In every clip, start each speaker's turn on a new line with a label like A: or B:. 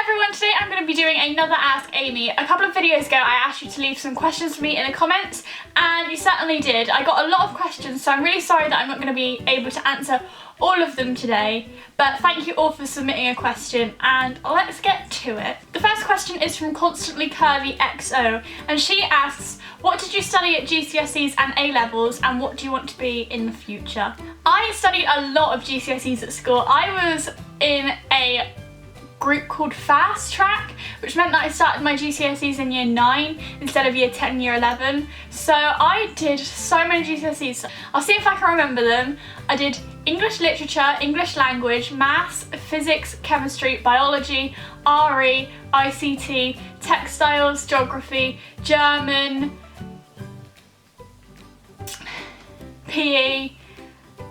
A: everyone, today I'm going to be doing another Ask Amy. A couple of videos ago I asked you to leave some questions for me in the comments and you certainly did. I got a lot of questions, so I'm really sorry that I'm not going to be able to answer all of them today, but thank you all for submitting a question and let's get to it. The first question is from Constantly Curvy XO and she asks, what did you study at GCSEs and A-levels and what do you want to be in the future? I studied a lot of GCSEs at school. I was in a group called Fast Track, which meant that I started my GCSEs in year 9 instead of year 10 and year 11. So I did so many GCSEs. I'll see if I can remember them. I did English literature, English language, maths, physics, chemistry, biology, RE, ICT, textiles, geography, German, PE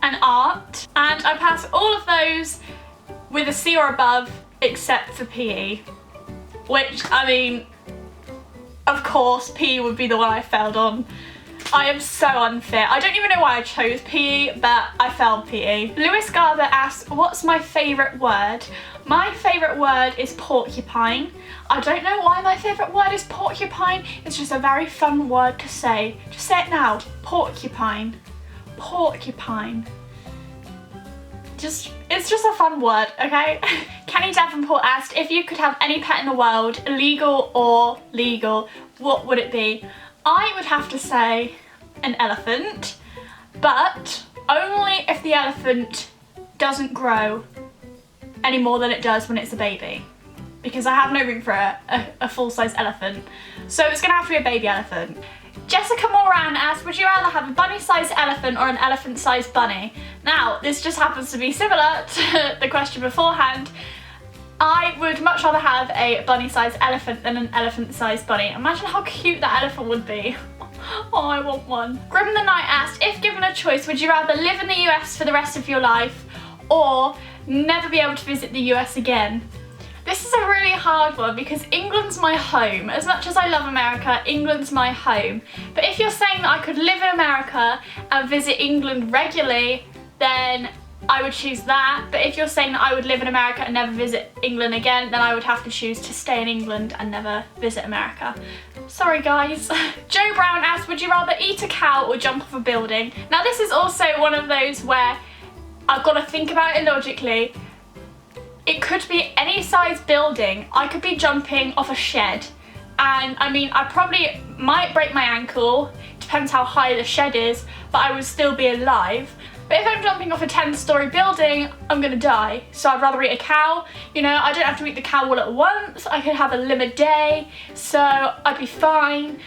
A: and art. And I passed all of those with a C or above, except for PE, which, I mean, of course PE would be the one I failed on. I am so unfit. I don't even know why I chose PE, but I failed PE. Lewis Garber asks, what's my favourite word? My favourite word is porcupine. I don't know why my favourite word is porcupine. It's just a very fun word to say. Just say it now. Porcupine. Porcupine. It's just a fun word, okay? Kenny Davenport asked, if you could have any pet in the world, illegal or legal, what would it be? I would have to say an elephant, but only if the elephant doesn't grow any more than it does when it's a baby, because I have no room for a full-size elephant. So it's gonna have to be a baby elephant. Jessica Moran asked, would you rather have a bunny-sized elephant or an elephant-sized bunny? Now, this just happens to be similar to the question beforehand. I would much rather have a bunny-sized elephant than an elephant-sized bunny. Imagine how cute that elephant would be. Oh, I want one. Grim the Night asked, if given a choice, would you rather live in the US for the rest of your life or never be able to visit the US again? This is a really hard one because England's my home. As much as I love America, England's my home. But if you're saying that I could live in America and visit England regularly, then I would choose that. But if you're saying that I would live in America and never visit England again, then I would have to choose to stay in England and never visit America. Sorry guys. Joe Brown asked, would you rather eat a cow or jump off a building? Now this is also one of those where I've got to think about it logically. It could be any size building. I could be jumping off a shed and I mean I probably might break my ankle, depends how high the shed is, but I would still be alive. But if I'm jumping off a 10-story building, I'm gonna die. So I'd rather eat a cow. You know, I don't have to eat the cow all at once. I could have a limit day, so I'd be fine.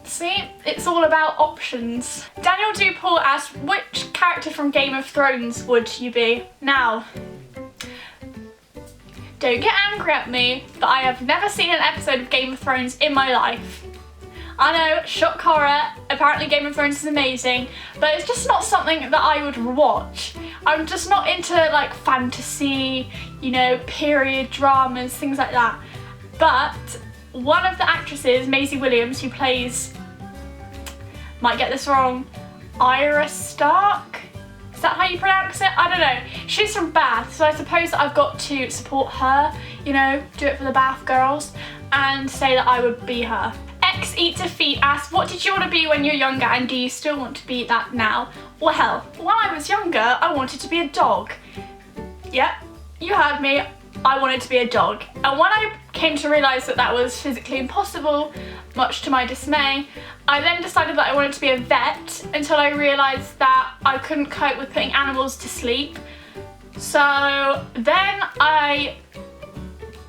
A: See, it's all about options. Daniel Dupaul asked, which character from Game of Thrones would you be? Now, don't get angry at me, but I have never seen an episode of Game of Thrones in my life. I know, shock horror, apparently Game of Thrones is amazing, but it's just not something that I would watch. I'm just not into like fantasy, you know, period dramas, things like that. But one of the actresses, Maisie Williams, who plays, might get this wrong, Arya Stark? Is that how you pronounce it? I don't know. She's from Bath, so I suppose that I've got to support her, you know, do it for the Bath girls, and say that I would be her. X Eat Defeat asked, what did you want to be when you were younger and do you still want to be that now? Well, when I was younger, I wanted to be a dog. Yep, you heard me. I wanted to be a dog. And when I came to realise that that was physically impossible, much to my dismay, I then decided that I wanted to be a vet until I realised that I couldn't cope with putting animals to sleep. So then I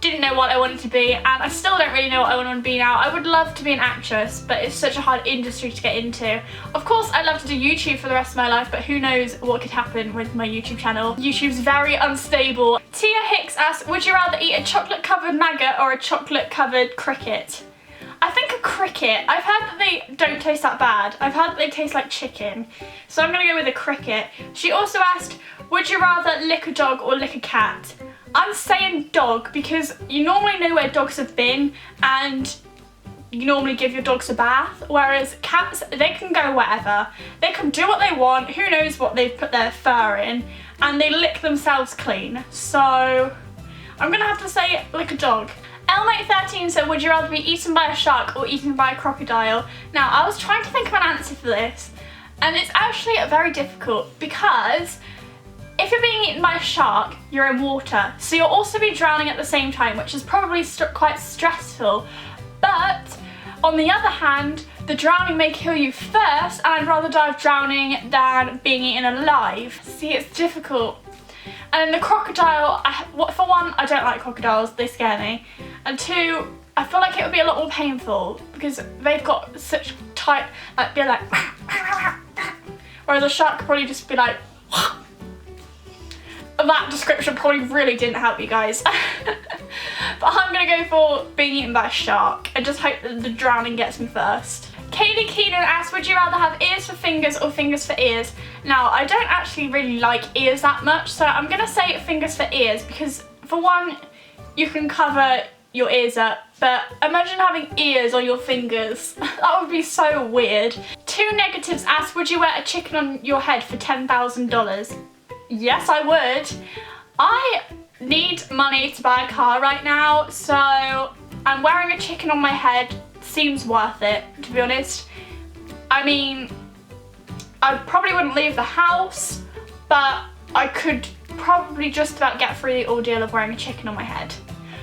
A: didn't know what I wanted to be and I still don't really know what I want to be now. I would love to be an actress, but it's such a hard industry to get into. Of course I'd love to do YouTube for the rest of my life, but who knows what could happen with my YouTube channel. YouTube's very unstable. Tia Hicks asked, would you rather eat a chocolate covered maggot or a chocolate covered cricket? I think a cricket. I've heard that they don't taste that bad. I've heard that they taste like chicken. So I'm gonna go with a cricket. She also asked, would you rather lick a dog or lick a cat? I'm saying dog because you normally know where dogs have been and you normally give your dogs a bath, whereas cats, they can go wherever. They can do what they want, who knows what they've put their fur in, and they lick themselves clean. So I'm gonna have to say like a dog. Elmate13 said, would you rather be eaten by a shark or eaten by a crocodile? Now, I was trying to think of an answer for this, and it's actually very difficult because if you're being eaten by a shark, you're in water, so you'll also be drowning at the same time, which is probably quite stressful. But on the other hand, the drowning may kill you first, and I'd rather die of drowning than being eaten alive. See, it's difficult. And then the crocodile, for one, I don't like crocodiles, they scare me. And two, I feel like it would be a lot more painful because they've got such tight, like, be like, whereas a shark could probably just be like, that description probably really didn't help you guys. But I'm gonna go for being eaten by a shark and just hope that the drowning gets me first. Kaylee Keenan asked, would you rather have ears for fingers or fingers for ears? Now, I don't actually really like ears that much, so I'm gonna say fingers for ears because for one, you can cover your ears up, but imagine having ears on your fingers. That would be so weird. Two Negatives asked, would you wear a chicken on your head for $10,000? Yes, I would. I need money to buy a car right now, so I'm wearing a chicken on my head seems worth it, to be honest. I mean, I probably wouldn't leave the house, but I could probably just about get through the ordeal of wearing a chicken on my head.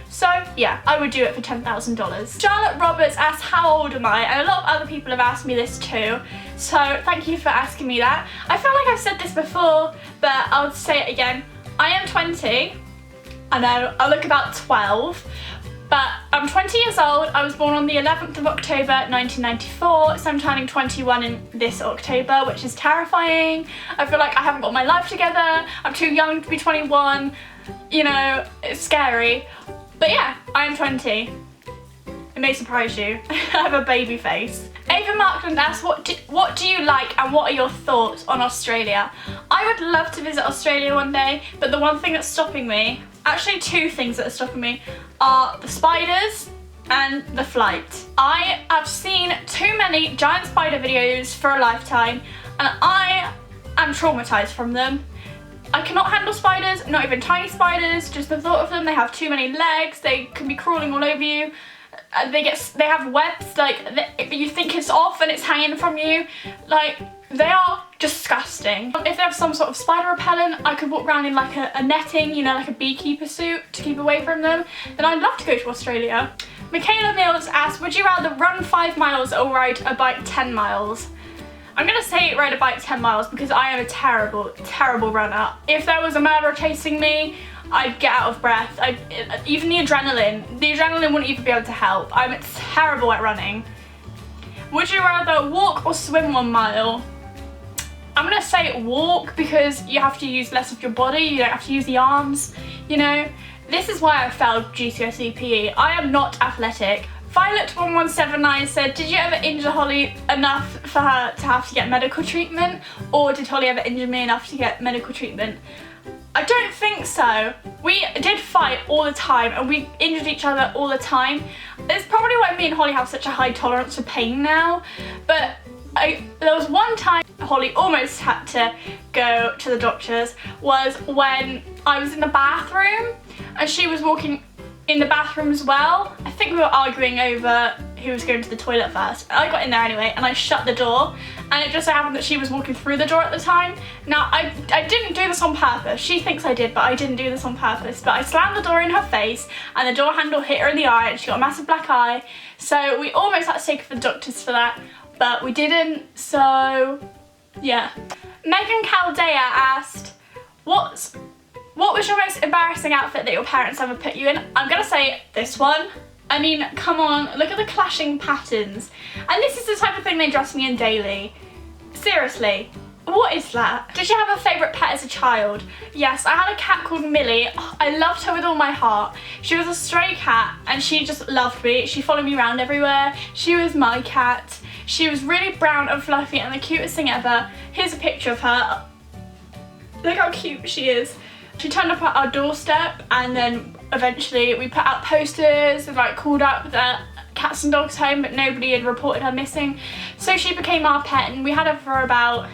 A: So yeah, I would do it for $10,000. Charlotte Roberts asked, how old am I? And a lot of other people have asked me this too, so thank you for asking me that. I feel like I've said this before, but I'll say it again. I am 20. I know, I look about 12. But I'm 20 years old. I was born on the 11th of October 1994, so I'm turning 21 in this October, which is terrifying. I feel like I haven't got my life together. I'm too young to be 21. You know, it's scary. But yeah, I am 20. It may surprise you. I have a baby face. Ava Markland asked, what do you like and what are your thoughts on Australia? I would love to visit Australia one day, but the one thing that's stopping me, actually two things that are stopping me, are the spiders and the flight. I have seen too many giant spider videos for a lifetime and I am traumatized from them. I cannot handle spiders, not even tiny spiders, just the thought of them. They have too many legs, they can be crawling all over you. They have webs, like you think it's off and it's hanging from you. Like, they are disgusting. If they have some sort of spider repellent, I could walk around in like a netting, you know, like a beekeeper suit to keep away from them, then I'd love to go to Australia. Michaela Mills asked, would you rather run 5 miles or ride a bike 10 miles? I'm gonna say ride a bike 10 miles because I am a terrible, terrible runner. If there was a murderer chasing me, I'd get out of breath. Even the adrenaline wouldn't even be able to help. I'm terrible at running. Would you rather walk or swim 1 mile? I'm gonna say walk because you have to use less of your body, you don't have to use the arms, you know? This is why I failed GCSE PE. I am not athletic. Violet1179 said, did you ever injure Holly enough for her to have to get medical treatment? Or did Holly ever injure me enough to get medical treatment? I don't think so. We did fight all the time and we injured each other all the time. It's probably why me and Holly have such a high tolerance for pain now. But there was one time Holly almost had to go to the doctors, was when I was in the bathroom and she was walking in the bathroom as well. I think we were arguing over who was going to the toilet first. I got in there anyway and I shut the door, and it just so happened that she was walking through the door at the time. Now, I didn't do this on purpose. She thinks I did, but I didn't do this on purpose. But I slammed the door in her face and the door handle hit her in the eye and she got a massive black eye. So we almost had to take her to the doctors for that, but we didn't, so yeah. Megan Caldea asked, what was your most embarrassing outfit that your parents ever put you in? I'm gonna say this one. I mean, come on, look at the clashing patterns. And this is the type of thing they dress me in daily. Seriously, what is that? Did you have a favourite pet as a child? Yes, I had a cat called Millie. Oh, I loved her with all my heart. She was a stray cat and she just loved me. She followed me around everywhere. She was my cat. She was really brown and fluffy and the cutest thing ever. Here's a picture of her. Look how cute she is. She turned up at our doorstep and then eventually we put out posters and like called up the cats and dogs home, but nobody had reported her missing. So she became our pet and we had her for about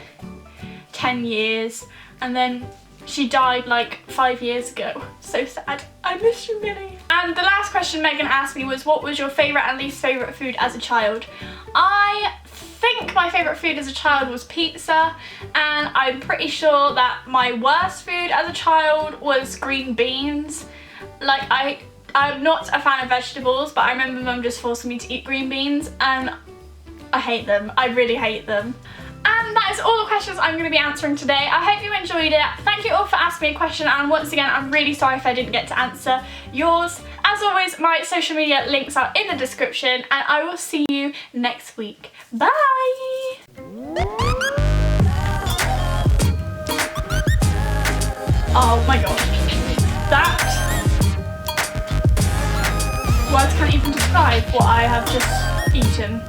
A: 10 years and then she died like 5 years ago. So sad. I miss you, Millie. And the last question Megan asked me was, what was your favourite and least favourite food as a child? I think my favourite food as a child was pizza, and I'm pretty sure that my worst food as a child was green beans. Like, I'm not a fan of vegetables, but I remember Mum just forcing me to eat green beans, and I hate them. I really hate them. And that is all the questions I'm going to be answering today. I hope you enjoyed it. Thank you all for asking me a question, and once again, I'm really sorry if I didn't get to answer yours. As always, my social media links are in the description, and I will see you next week. Bye! Oh my gosh. That... words can't even describe what I have just eaten.